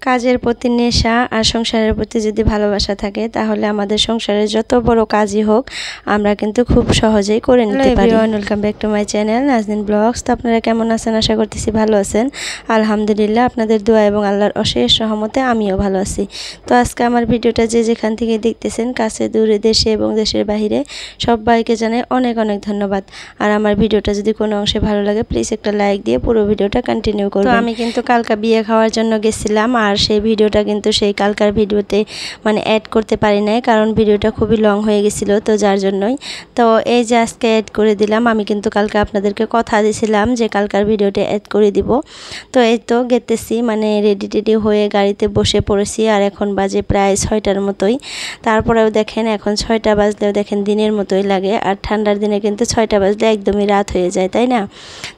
কাজের প্রতি নেশা আর সংসারের প্রতি যদি ভালোবাসা থাকে তাহলে আমাদের সংসারের যত বড় কাজই হোক আমরা কিন্তু খুব সহজেই করে নিতে পারি। Welcome back to my channel Nazneen blogs. তো আপনারা কেমন আছেন? আশা করতেছি ভালো আছেন। আলহামদুলিল্লাহ, আপনাদের দোয়া এবং আল্লাহর অশেষ রহমতে আমিও ভালো আছি। তো আজকে আমার ভিডিওটা যে যেখান থেকে দেখতেছেন, কাছে দূরে, দেশে এবং দেশের বাইরে, সবাইকে জানাই অনেক অনেক ধন্যবাদ। আর আমার ভিডিওটা যদি কোনো অংশে ভালো লাগে প্লিজ একটা লাইক দিয়ে পুরো ভিডিওটা কন্টিনিউ করবেন। তো আমি কিন্তু কালকা বিয়ে খাওয়ার জন্য গেছিলাম, আর সেই ভিডিওটা কিন্তু সেই কালকার ভিডিওতে অ্যাড করতে পারি নাই, কারণ ভিডিওটা খুবই লং হয়ে গেছিলো, তো যার জন্যই। তো এই যে আজকে অ্যাড করে দিলাম। আমি কিন্তু কালকে আপনাদেরকে কথা দিয়েছিলাম যে কালকার ভিডিওটা অ্যাড করে দিব। তো এই তো গেতেছি, রেডি টেডি হয়ে গাড়িতে বসে পড়েছি, আর এখন বাজে প্রায় 6টার মতোই। তারপরেও দেখেন এখন 6টা বাজলেও দেখেন দিনের মতোই লাগে, আর ঠান্ডার দিনে কিন্তু 6টা বাজলে একদমই রাত হয়ে যায়, তাই না?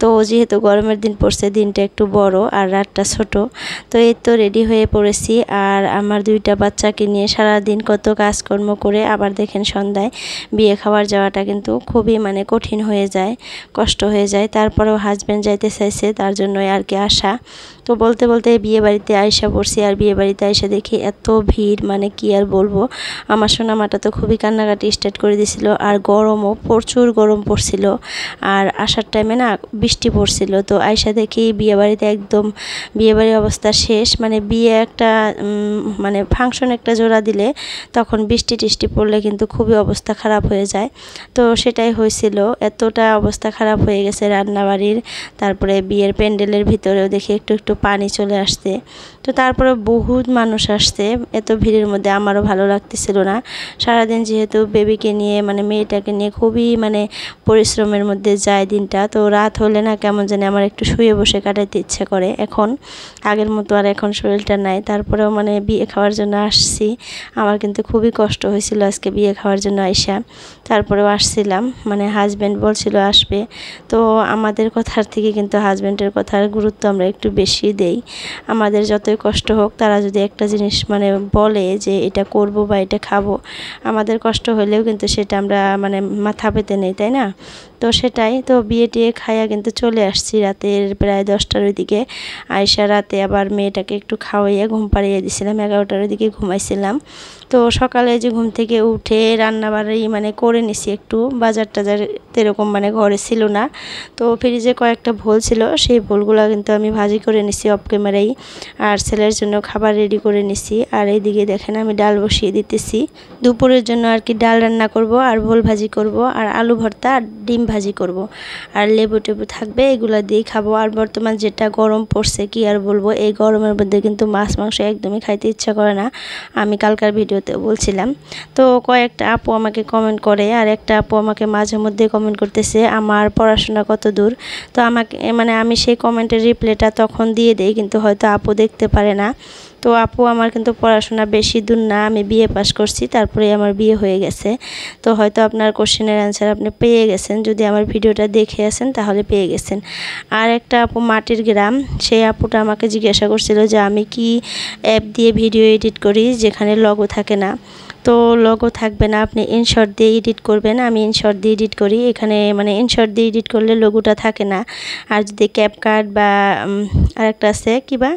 তো যেহেতু গরমের দিন পড়ছে, দিনটা একটু বড় আর রাতটা ছোট। তো এই তো রেডি হয়ে পড়েছি, আর আমার 2টা বাচ্চাকে নিয়ে সারাদিন কত কাজকর্ম করে আবার দেখেন সন্ধ্যায় বিয়ে খাওয়ার যাওয়াটা কিন্তু খুবই কঠিন হয়ে যায়, কষ্ট হয়ে যায়। তারপরেও হাজব্যান্ড যাইতে চাইছে, তার জন্যই আর কি আসা। তো বলতে বলতে বিয়ে বাড়িতে আইসা পড়ছি, আর বিয়ে বাড়িতে আইসা দেখি এত ভিড়, কি আর বলবো। আমার সোনামাটা তো খুবই কান্নাকাটি স্টার্ট করে দিছিল, আর গরমও প্রচুর গরম পড়ছিল, আর আসার টাইমে বৃষ্টি পড়ছিল। তো আইসা দেখি বিয়ে বাড়িতে একদম বিয়ে বাড়ির অবস্থা শেষ, বিয়ে একটা ফাংশন একটা জোড়া দিলে তখন বৃষ্টি টিষ্টি পড়লে কিন্তু খুবই অবস্থা খারাপ হয়ে যায়। তো সেটাই হয়েছিল, এতটা অবস্থা খারাপ হয়ে গেছে রান্নাবাড়ির। তারপরে বিয়ের প্যান্ডেলের ভিতরেও দেখি একটু একটু পানি চলে আসছে। তো তারপরে বহুত মানুষ আসছে, এত ভিড়ের মধ্যে আমারও ভালো লাগতেছিল না। সারাদিন যেহেতু বেবিকে নিয়ে মেয়েটাকে নিয়ে খুবই পরিশ্রমের মধ্যে যায় দিনটা। তো রাত হলে কেমন জানি আমার একটু শুয়ে বসে কাটাইতে ইচ্ছে করে। এখন আগের মতো আর এখন শরীরটা নাই। তারপরেও বিয়ে খাওয়ার জন্য আসছি। আমার কিন্তু খুবই কষ্ট হয়েছিল আজকে বিয়ে খাওয়ার জন্য আইসা। তারপরেও আসছিলাম, হাজব্যান্ড বলছিল আসবে। তো আমাদের কথার থেকে কিন্তু হাজব্যান্ডের কথার গুরুত্ব আমরা একটু বেশি দেই। আমাদের যতই কষ্ট হোক, তারা যদি একটা জিনিস বলে যে এটা করব বা এটা খাবো, আমাদের কষ্ট হলেও কিন্তু সেটা আমরা মাথা পেতে নেই, তাই না? তো সেটাই। তো বিয়ে টিয়ে খাইয়া কিন্তু চলে আসছি রাতের প্রায় 10টার দিকে। আয়সা রাতে আবার মেয়েটাকে একটু খাওয়াইয়া ঘুম পাড়িয়ে দিয়েছিলাম, 11টার দিকে ঘুমাইছিলাম। তো সকালে যে ঘুম থেকে উঠে রান্নাবাড়ি করে নিছি, একটু বাজার টাজার এরকম ঘরে ছিল না। তো ফ্রিজে কয়েকটা ভোল ছিল, সেই ভোলগুলো কিন্তু আমি ভাজি করে নিছি অফ ক্যামেরাই, আর ছেলের জন্য খাবার রেডি করে নিছি। আর এইদিকে দেখেন আমি ডাল বসিয়ে দিতেছি দুপুরের জন্য, আর কি ডাল রান্না করব, আর ভোল ভাজি করব, আর আলু ভর্তা আর ডিম ভাজি করব, আর লেবু টেবু থাকবে, এগুলো দিয়ে খাবো। আর বর্তমান যেটা গরম পড়ছে, কি আর বলবো, এই গরমের মধ্যে কিন্তু মাছ মাংস একদমই খাইতে ইচ্ছা করে না। আমি কালকার ভিডিওতে বলছিলাম। তো কয়েকটা আপু আমাকে কমেন্ট করে, আর একটা আপু আমাকে মাঝে মধ্যে কমেন্ট করতেছে আমার পড়াশোনা কত দূর। তো আমাকে আমি সেই কমেন্টের রিপ্লাইটা তখন দিয়ে দেই, কিন্তু হয়তো আপু দেখতে পারে না। তো আপু আমার কিন্তু পড়াশোনা বেশি দূর না, আমি বিএ পাস করছি, তারপরে আমার বিয়ে হয়ে গেছে। তো হয়তো আপনার কোশ্চেনের অ্যান্সার আপনি পেয়ে গেছেন, যদি আমার ভিডিওটা দেখে আসেন তাহলে পেয়ে গেছেন। আর একটা আপু মাটির গ্রাম, সেই আপুটা আমাকে জিজ্ঞাসা করছিল যে আমি কি অ্যাপ দিয়ে ভিডিও এডিট করি যেখানে লগো থাকে না। তো লগো থাকবে না, আপনি ইনশর্ট দিয়ে এডিট করবেন। আমি ইনশর্ট দিয়ে এডিট করি, এখানে ইনশর্ট দিয়ে এডিট করলে লোগোটা থাকে না। আর যদি ক্যাপকাট বা আরেকটা আছে কিবা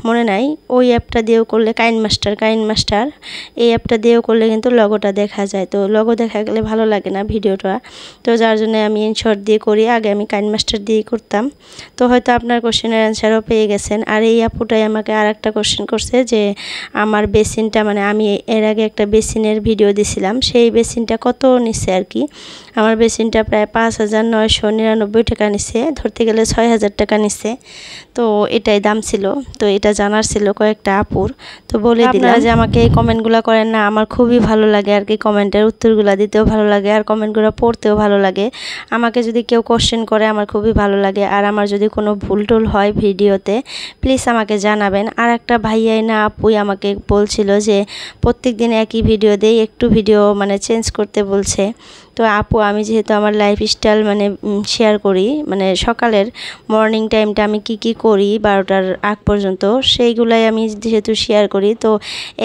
মনে নাই, ওই অ্যাপটা দিয়েও করলে কাইন মাস্টার এই অ্যাপটা দিয়েও করলে কিন্তু লগোটা দেখা যায়। তো লগো দেখা গেলে ভালো লাগে না ভিডিওটা, তো যার জন্য আমি ইনশর্ট দিয়ে করি। আগে আমি কাইন মাস্টার দিয়ে করতাম। তো হয়তো আপনার কোশ্চেনের অ্যান্সারও পেয়ে গেছেন। আর এই আপুটাই আমাকে আর একটা কোশ্চেন করছে যে আমার বেসিনটা আমি এর আগে একটা বেসিনের ভিডিও দিছিলাম, সেই বেসিনটা কত নিচ্ছে আর কি। আমার বেসিনটা প্রায় 5,999 টাকা নিচ্ছে, ধরতে গেলে 6,000 টাকা নিচ্ছে। তো এটাই দাম ছিল। তো এটা জানার ছিল কয়েকটা আপুর, তো বলে দিলাম যে আমাকে এই কমেন্টগুলো করেন না, আমার খুবই ভালো লাগে আর কি। কমেন্টের উত্তরগুলো দিতেও ভালো লাগে, আর কমেন্টগুলো পড়তেও ভালো লাগে। আমাকে যদি কেউ কোশ্চেন করে আমার খুবই ভালো লাগে। আর আমার যদি কোনো ভুল টুল হয় ভিডিওতে প্লিজ আমাকে জানাবেন। আর একটা ভাইয়াই না আপুই আমাকে বলছিল যে প্রত্যেক দিন একই ভিডিও দেই, একটু ভিডিও চেঞ্জ করতে বলছে। তো আপু আমি যেহেতু আমার লাইফস্টাইল মানে শেয়ার করি, মানে সকালের মর্নিং টাইমটা আমি কি করি 12টার আগ পর্যন্ত, সেইগুলাই আমি যেহেতু শেয়ার করি, তো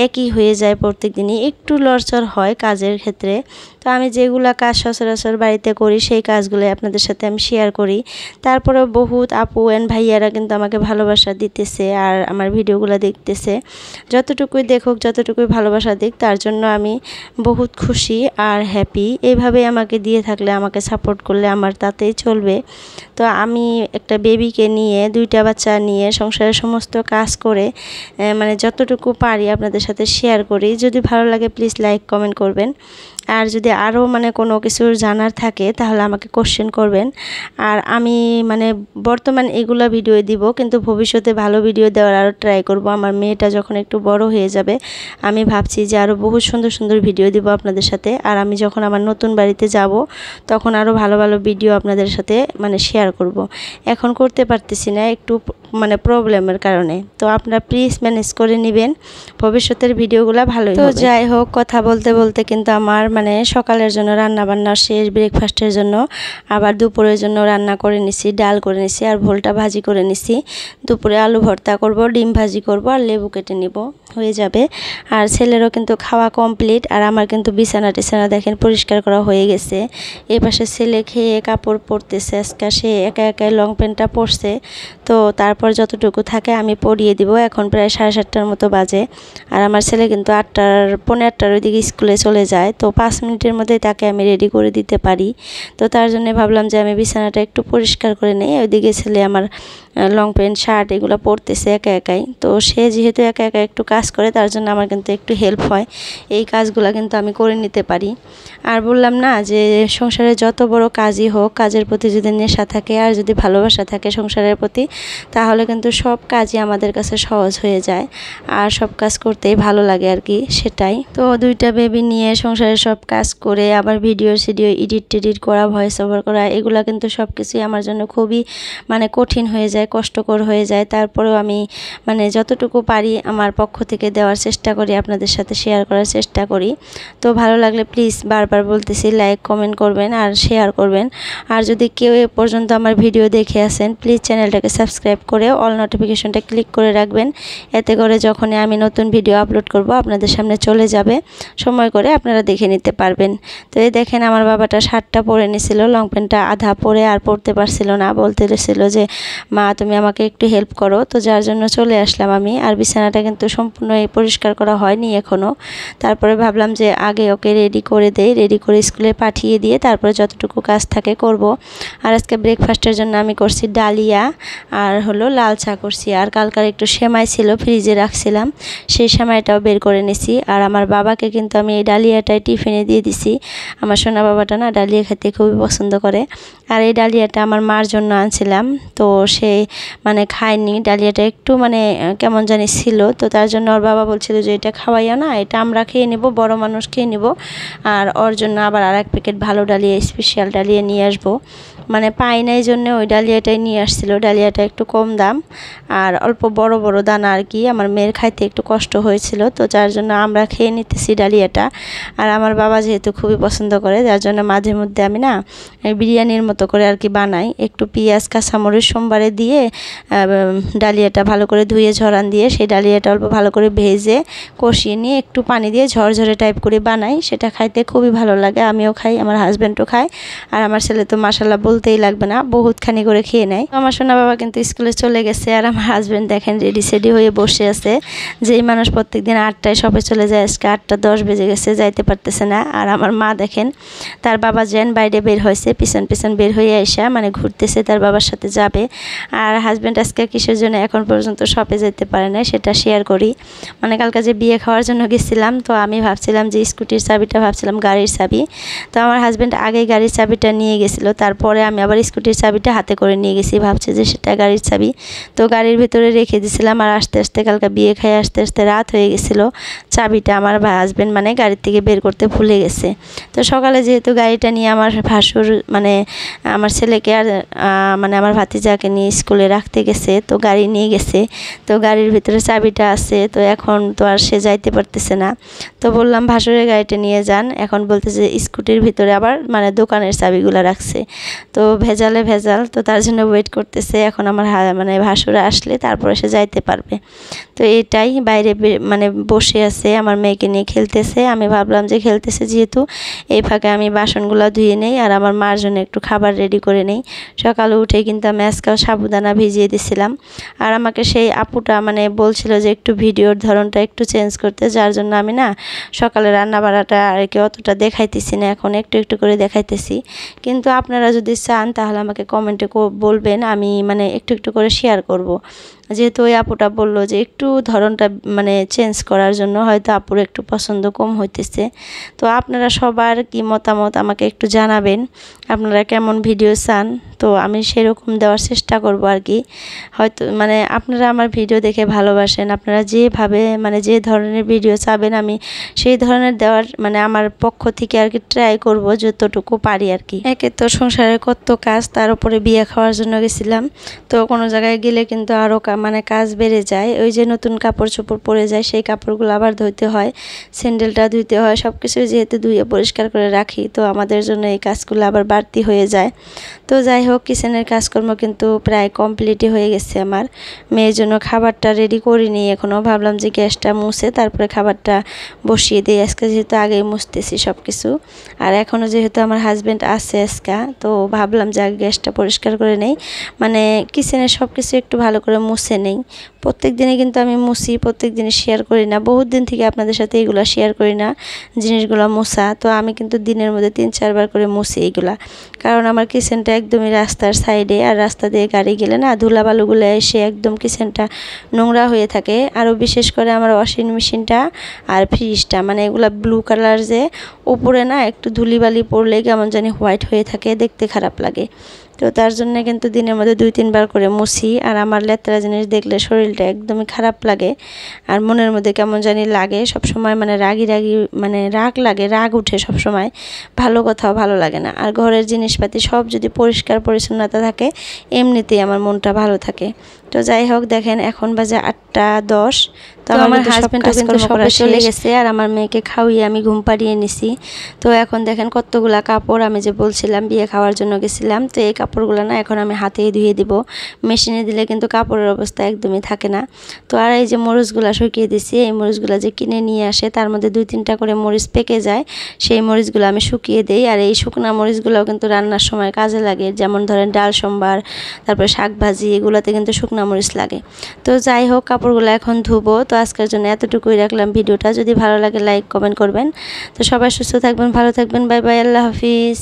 একই হয়ে যায় প্রত্যেক দিনই, একটু লড়চড় হয় কাজের ক্ষেত্রে। তো আমি যেগুলো কাজ সচরাচর বাড়িতে করি সেই কাজগুলো আপনাদের সাথে আমি শেয়ার করি। তারপরেও বহুত আপু অ্যান্ড ভাইয়ারা কিন্তু আমাকে ভালোবাসা দিতেছে আর আমার ভিডিওগুলো দেখতেছে। যতটুকুই দেখুক, যতটুকুই ভালোবাসা দিক, তার জন্য আমি বহুত খুশি আর হ্যাপি। এইভাবে আমাকে দিয়ে থাকলে, আমাকে সাপোর্ট করলে আমার তাতেই চলবে। তো আমি একটা বেবিকে নিয়ে, 2টা বাচ্চা নিয়ে সংসারের সমস্ত কাজ করে মানে যতটুকু পারি আপনাদের সাথে শেয়ার করি। যদি ভালো লাগে প্লিজ লাইক কমেন্ট করবেন। আর যদি আরও মানে কোনো কিছু জানার থাকে তাহলে আমাকে কোশ্চেন করবেন। আর আমি মানে বর্তমান এগুলো ভিডিও দিব, কিন্তু ভবিষ্যতে ভালো ভিডিও দেওয়ার আরও ট্রাই করব। আমার মেয়েটা যখন একটু বড় হয়ে যাবে আমি ভাবছি যে আরও বহুত সুন্দর সুন্দর ভিডিও দিব আপনাদের সাথে। আর আমি যখন আমার নতুন বাড়িতে যাব তখন আরও ভালো ভালো ভিডিও আপনাদের সাথে মানে শেয়ার করব। এখন করতে পারতেছি না একটু মানে প্রবলেমের কারণে, তো আপনারা প্লিজ ম্যানেজ করে নেবেন, ভবিষ্যতের ভিডিওগুলো ভালোই হবে। তো যাই হোক, কথা বলতে বলতে কিন্তু আমার মানে সকালের জন্য রান্না বান্না শেষ, ব্রেকফাস্টের জন্য আবার দুপুরের জন্য রান্না করে নিছি, ডাল করে নিছি আর ভোলটা ভাজি করে নিছি। দুপুরে আলু ভর্তা করব, ডিম ভাজি করব আর লেবু কেটে নিব, হয়ে যাবে। আর ছেলেরও কিন্তু খাওয়া কমপ্লিট। আর আমার কিন্তু বিছানা টিছানা দেখেন পরিষ্কার করা হয়ে গেছে। এই পাশে ছেলে খেয়ে কাপড় পরতেছে, আজকে সে একা একাই লং প্যান্টটা পরছে, তো তারপর যতটুকু থাকে আমি পরিয়ে দিব। এখন প্রায় 7:30টার মতো বাজে। আর আমার ছেলে কিন্তু 8:15 ওইদিকে স্কুলে চলে যায়, তো 5 মিনিটের মধ্যেই তাকে আমি রেডি করে দিতে পারি। তো তার জন্য ভাবলাম যে আমি বিছানাটা একটু পরিষ্কার করে নিই। ওইদিকে ছেলে আমার লং প্যান্ট শার্ট এগুলো পরতেছে একা একাই। তো সে যেহেতু একা একা একটু কাজ করে, তার জন্য আমার কিন্তু একটু হেল্প হয়, এই কাজগুলো কিন্তু আমি করে নিতে পারি। আর বললাম না যে সংসারে যত বড় কাজই হোক, কাজের প্রতি যদি নেশা থাকে আর যদি ভালোবাসা থাকে সংসারের প্রতি, তাহলে কিন্তু সব কাজই আমাদের কাছে সহজ হয়ে যায় আর সব কাজ করতেই ভালো লাগে আর কি, সেটাই। তো 2টা বেবি নিয়ে সংসারের সব কাজ করে আবার ভিডিও এডিট করা, ভয়েস ওভার করা, এগুলো কিন্তু সব কিছুই আমার জন্য খুবই মানে কঠিন হয়ে যায়, কষ্টকর হয়ে যায়। তারপরেও আমি মানে যতটুকু পারি আমার পক্ষ থেকে দেওয়ার চেষ্টা করি, আপনাদের সাথে শেয়ার করার চেষ্টা করি। তো ভালো লাগলে প্লিজ বারবার বলতেছি লাইক কমেন্ট করবেন আর শেয়ার করবেন। আর যদি কেউ এ পর্যন্ত আমার ভিডিও দেখে আসেন প্লিজ চ্যানেলটাকে সাবস্ক্রাইব করে অল নোটিফিকেশনটা ক্লিক করে রাখবেন, এতে করে যখনই আমি নতুন ভিডিও আপলোড করব আপনাদের সামনে চলে যাবে, সময় করে আপনারা দেখে নিতে পারবেন। তো এই দেখেন আমার বাবাটা শার্টটা পরে নিয়েছিল, লং প্যান্টটা আধা পরে আর পরতে পারছিল না, বলতেছিল যে মা তুমি আমাকে একটু হেল্প করো। তো যার জন্য চলে আসলাম আমি। আর বিছানাটা কিন্তু সম্পূর্ণ পরিষ্কার করা হয়নি এখনও। তারপরে ভাবলাম যে আগে ওকে রেডি করে দেই, রেডি করে স্কুলে পাঠিয়ে দিয়ে তারপরে যতটুকু কাজ থাকে করব। আর আজকে ব্রেকফাস্টের জন্য আমি করছি ডালিয়া আর হলো লাল চা করছি। আর কালকার একটু সেমাই ছিল ফ্রিজে রাখছিলাম, সেই সেমাইটাও বের করে নিছি। আর আমার বাবাকে কিন্তু আমি এই ডালিয়াটাই টিফিনে দিয়ে দিছি। আমার সোনা বাবাটা না ডালিয়া খেতে খুবই পছন্দ করে। আর এই ডালিয়াটা আমার মার জন্য আনছিলাম, তো সে মানে খায়নি, ডালিয়াটা একটু মানে কেমন জানি ছিল। তো তার জন্য ওর বাবা বলছিল যে এটা খাওয়াইও না, এটা আমরা খেয়ে নেব, বড় মানুষ খেয়ে নেব। আর ওর জন্য আবার আর 1 প্যাকেট ভালো ডালিয়া, স্পেশাল ডালিয়া নিয়ে আসবো। মানে পাই নাই জন্য ওই ডালিয়াটাই নিয়ে আসছিল। ডালিয়াটা একটু কম দাম আর অল্প বড় বড় দানা আর কি, আমার মেয়ের খাইতে একটু কষ্ট হয়েছিল, তো যার জন্য আমরা খেয়ে নিতেছি ডালিয়াটা। আর আমার বাবা যেহেতু খুবই পছন্দ করে, যার জন্য মাঝে মধ্যে আমি না বিরিয়ানির মতো করে আর কি বানাই, একটু পেঁয়াজ কাঁচামরিচ সোমবারে দিয়ে ডালিয়াটা ভালো করে ধুয়ে ঝরান দিয়ে সেই ডালিয়াটা অল্প ভালো করে ভেজে কষিয়ে নিয়ে একটু পানি দিয়ে ঝরঝরে টাইপ করে বানাই, সেটা খাইতে খুবই ভালো লাগে। আমিও খাই, আমার হাজব্যান্ডও খায়, আর আমার ছেলে তো মাশাআল্লাহ বলতেই লাগবে না, বহুতখানি করে খেয়ে নেয়। আমার সোনা বাবা কিন্তু স্কুলে চলে গেছে আর আমার হাজব্যান্ড দেখেন রেডি সেডি হয়ে বসে আছে। যেই মানুষ প্রত্যেকদিন 8টায় শপে চলে যায়, আজকে 8:10 বেজে গেছে, যাইতে পারতেছে না। আর আমার মা দেখেন তার বাবা যেন বাইরে বের হয়েছে, পিছন পিছন বের হয়ে আসা মানে ঘুরতেছে, তার বাবার সাথে যাবে। আর হাজব্যান্ড আজকে কিসের জন্য এখন পর্যন্ত শপে যেতে পারে না সেটা শেয়ার করি। মানে কালকে যে বিয়ে খাওয়ার জন্য গেছিলাম, তো আমি ভাবছিলাম যে স্কুটির চাবিটা ভাবছিলাম গাড়ির চাবি, তো আমার হাজব্যান্ড আগে গাড়ির চাবিটা নিয়ে গেছিলো, তারপরে আমি আবার স্কুটির চাবিটা হাতে করে নিয়ে গেছি, ভাবছি যে সেটা গাড়ির চাবি। তো গাড়ির ভিতরে রেখে দিয়েছিলাম। আর আস্তে আস্তে কালকে বিয়ে খেয়ে আস্তে আস্তে রাত হয়ে গেছিলো, চাবিটা আমার হাজবেন্ড মানে গাড়ির থেকে বের করতে ভুলে গেছে। তো সকালে যেহেতু গাড়িটা নিয়ে আমার ভাসুর মানে আমার ছেলেকে আর মানে আমার ভাতিজাকে নিয়ে স্কুলে রাখতে গেছে, তো গাড়ি নিয়ে গেছে। তো গাড়ির ভিতরে চাবিটা আছে, তো এখন তো আর সে যাইতে পারতেছে না। তো বললাম ভাসুরের গাড়িটা নিয়ে যান, এখন বলতেছে স্কুটির ভিতরে আবার মানে দোকানের চাবিগুলো রাখছে। তো ভেজাল, তো তার জন্য ওয়েট করতেছে। এখন আমার মানে ভাসুরে আসলে তারপরে সে যাইতে পারবে। তো এটাই বাইরে মানে বসে আছে, আমার মেয়েকে নিয়ে খেলতেছে। আমি ভাবলাম যে খেলতেছে যেহেতু, এই ফাঁকে আমি বাসনগুলো ধুয়ে নেই আর আমার মার জন্য একটু খাবার রেডি করে নেই। সকালে উঠে কিন্তু আমি আজকাল সাবুদানা ভিজিয়ে দিছিলাম। আর আমাকে সেই আপুটা মানে বলছিল যে একটু ভিডিওর ধরনটা একটু চেঞ্জ করতে, যার জন্য আমি না সকালে রান্না বাড়াটা আর কি অতটা দেখাইতেছি না, এখন একটু একটু করে দেখাইতেছি। কিন্তু আপনারা যদি চান তাহলে আমাকে কমেন্টে বলবেন, আমি মানে একটু একটু করে শেয়ার করব। যেহেতু ওই আপুটা বললো যে একটু ধরনটা মানে চেঞ্জ করার জন্য, হয়তো আপুর একটু পছন্দ কম হইতেছে। তো আপনারা সবার কি মতামত আমাকে একটু জানাবেন, আপনারা কেমন ভিডিও চান, তো আমি সেরকম দেওয়ার চেষ্টা করব আর কি। হয়তো মানে আপনারা আমার ভিডিও দেখে ভালোবাসেন, আপনারা যেভাবে মানে যে ধরনের ভিডিও চাবেন আমি সেই ধরনের দেওয়ার মানে আমার পক্ষ থেকে আর কি ট্রাই করব যতটুকু পারি আর কি। একে তো সংসারের কত কাজ, তার উপরে বিয়ে খাওয়ার জন্য গেছিলাম। তো কোনো জায়গায় গেলে কিন্তু আরও মানে কাজ বেড়ে যায়। ওই যে নতুন কাপড় চোপড় পরে যায়, সেই কাপড়গুলো আবার ধুইতে হয়, স্যান্ডেলটা ধুইতে হয়, সব কিছু যেহেতু ধুয়ে পরিষ্কার করে রাখি, তো আমাদের জন্য এই কাজগুলো আবার বাড়তি হয়ে যায়। তো যাই হোক, কিচেনের কাজকর্ম কিন্তু প্রায় কমপ্লিটই হয়ে গেছে আমার। মেয়ের জন্য খাবারটা রেডি করিনি এখনও, ভাবলাম যে গ্যাসটা মুছে তারপরে খাবারটা বসিয়ে দিই। আজকে যেহেতু আগেই মুছতেছি সব কিছু, আর এখনও যেহেতু আমার হাজব্যান্ড আছে আজকে, তো ভাবলাম যে আগে গ্যাসটা পরিষ্কার করে নেই, মানে কিচেনের সব কিছু একটু ভালো করে মুছে নেই। প্রত্যেক দিনে কিন্তু আমি মুছি, প্রত্যেক দিনে শেয়ার করি না, বহুত দিন থেকে আপনাদের সাথে এগুলো শেয়ার করি না জিনিসগুলো মোছা। তো আমি কিন্তু দিনের মধ্যে 3-4 বার করে মুছি এইগুলা, কারণ আমার কিচেনটা একদমই রাস্তার সাইডে, আর রাস্তা দিয়ে গাড়ি গেলে না ধুলাবালুগুলো এসে একদম কিচেনটা নোংরা হয়ে থাকে। আরও বিশেষ করে আমার ওয়াশিং মেশিনটা আর ফ্রিজটা, মানে এগুলো ব্লু কালার, যে উপরে না একটু ধুলিবালি পড়লে কেমন জানি হোয়াইট হয়ে থাকে, দেখতে খারাপ লাগে। তো তার জন্য কিন্তু দিনের মধ্যে 2-3 বার করে মুছি। আর আমার লেত্রা জিনিস দেখলে শরীরটা একদমই খারাপ লাগে, আর মনের মধ্যে কেমন জানি লাগে সব সময়, মানে রাগি মানে রাগ লাগে, রাগ উঠে সব সময়, ভালো কথাও ভালো লাগে না। আর ঘরের জিনিসপাতি সব যদি পরিষ্কার পরিচ্ছন্নতা থাকে, এমনিতেই আমার মনটা ভালো থাকে। তো যাই হোক, দেখেন এখন বাজে 8:10। তো আমার হাজবেন্ডও কিন্তু সকালে চলে গেছে, আর আমার মেয়েকে খাওয়িয়ে আমি ঘুম পাড়িয়ে নিছি। তো এখন দেখেন কতগুলা কাপড়, আমি যে বলছিলাম বিয়ে খাওয়ার জন্য গেছিলাম, তো এই কাপড়গুলো না এখন আমি হাতেই ধুয়ে দিব, মেশিনে দিলে কিন্তু কাপড়ের অবস্থা একদমই থাকে না। তো আর এই যে মরিচগুলো শুকিয়ে দিছি, এই মরিচগুলো যে কিনে নিয়ে আসে তার মধ্যে 2-3টা করে মরিচ পেকে যায়, সেই মরিচগুলো আমি শুকিয়ে দেই। আর এই শুকনা মরিচগুলোও কিন্তু রান্নার সময় কাজে লাগে, যেমন ধরেন ডাল সম্বার, তারপরে শাক ভাজি, এগুলোতে কিন্তু শুকনা মরিচ লাগে। তো যাই হোক, কাপড়গুলো এখন ধুবো। তো আজকের জন্য এতটুকুই রাখলাম ভিডিওটা। যদি ভালো লাগে লাইক কমেন্ট করবেন। তো সবাই সুস্থ থাকবেন, ভালো থাকবেন, বাই বাই, আল্লাহ হাফিজ।